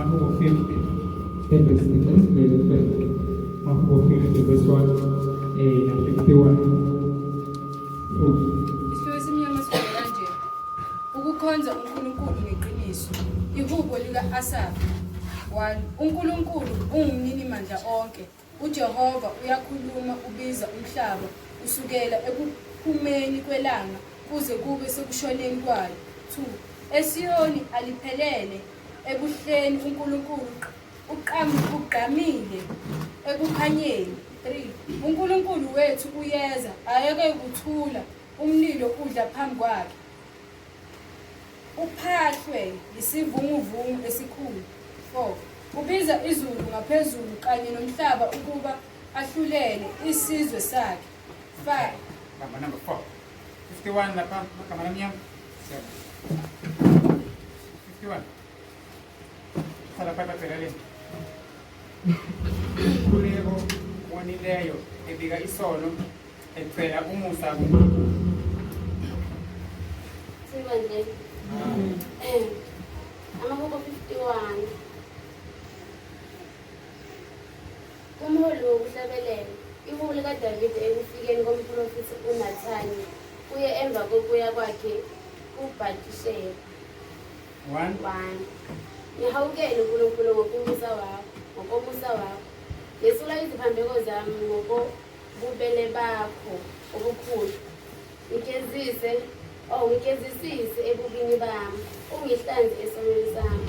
Mahubo 50, then verse 6, Mahubo 50, verse 1, and 51. Isihloko simnyama sifike kanje. Ukukhonza uNkulunkulu ngeqiniso. Ihubo lika-Asafi. 1. uNkulunkulu ungumnini mandla onke. uJehova uyakhuluma ubiza umhlaba usukela ekuphumeni kwelanga kuze kube sekushoneni kwayo. 2. eSiyoni aliphelele ebuhleni uNkulunkulu ugqamile ekukhanyeni. 3. uNkulunkulu wethu uyeza ayeke kuthula umlilo udla phambi kwakhe. Uphahlwe yisivunguvungu esikhulu. 4. ubiza izulu ngaphezulu kanye nomhlaba ukuba ahlulele isizwe sakhe. 5. Number 4. 51 lapha magama lami 51. Sala papa pelale. Kuleko wonileyo ebika isono ecela umusa kuNkulunkulu. Sibande. Amahubo 51. Umholi wokuhlabelela. Ihubo likaDavide ekufikeni komprofeti uNathani kuye emva kokuya kwakhe kuBhathisheba. 1. Ngihawukele uNkulunkulu ngokomusa wakho. Yesula iziphambeko zami ngokobubele bakho obukhulu. Ngikezisise ebubini bami. Ungihlanze esonweni sami.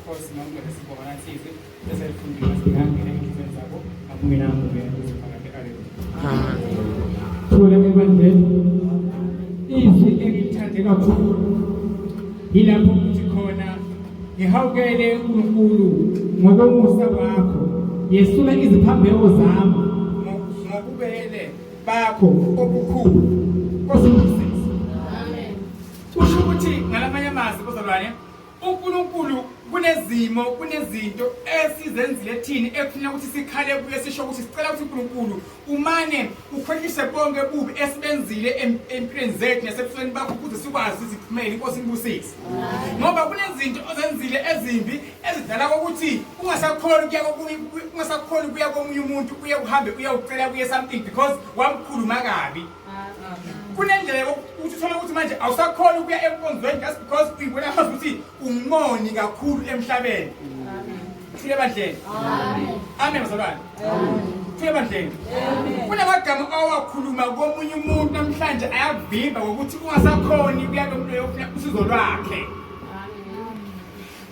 Kosi nonke lesibonga nathi bese lifundile singangena endlini zabo akungena ngubeni kuziphakathi Thule ebandleni izwi engilithande kakhulu yilapho kuthi khona ngihawukele uNkulunkulu ngokomusa wakho yesula iziphambeko zami ngokubele bakho obukhulu. Nkosi ngisize. Amen. Kusho ukuthi ngalamanye amazwi bazalwane uNkulunkulu kunezinto esizenzile thini ekufuneka ukuthi sikhale kuye sisho ukuthi sicela ukuthi uNkulunkulu umane ukhwehlise bonke bubi esibenzile empilweni zethu nasebusweni bakho ukuze sikwazi siziphumele. Inkosi ngibusise. Ngoba kunezinto ozenzile ezimbi ezidala ukuthi ungasakholi kuya komunye umuntu uye uhambe uyawucela kuye something because wamkhuluma kabi. Kunendlela ukuthi uthola ukuthi manje awusakhona ukuya enkonzweni just because uyibona ukuthi ungoni kakhulu emhlabeni. Thule bandleni. Amen bazalwane. Thule bandleni. Kunamagama awakhuluma komunye umuntu namhlanje ayavimba ukuthi ungasakhoni ukuya komuntu oyofuna usizo lwakhe.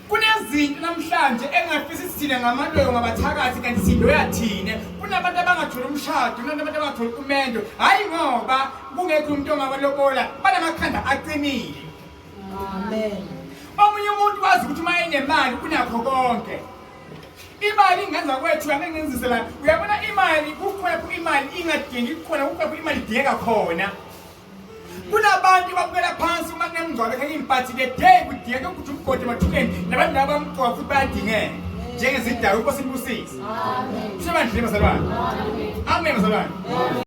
Kunezinto namhlanje engafisi sithina ngamaloyo ngabathakathi kanti siloya thina. Kunabantu abangathola umshado, kunabantu abangathola umendo. Hayi ngoba kungekho umuntu ongabalobola, banamakhanda aqinile. Amen. Omunye umuntu wazi ukuthi uma enemali kunakho konke. Imali ingenza kwethu angeke ngenzise la. Uyabona imali kukhona imali ingadingi khona kukhona imali idingeka khona. Kunabantu babukela phansi uma kunemngcwabo ekhaya imphathi the day kudingeka ukuthi umgodi emathuleni nabantu laba bamgcwaba futhi bayadingeka njengezindawo. Inkosi ngibusise. Amen. Kusebandleni bazalwane. Amen bazalwane.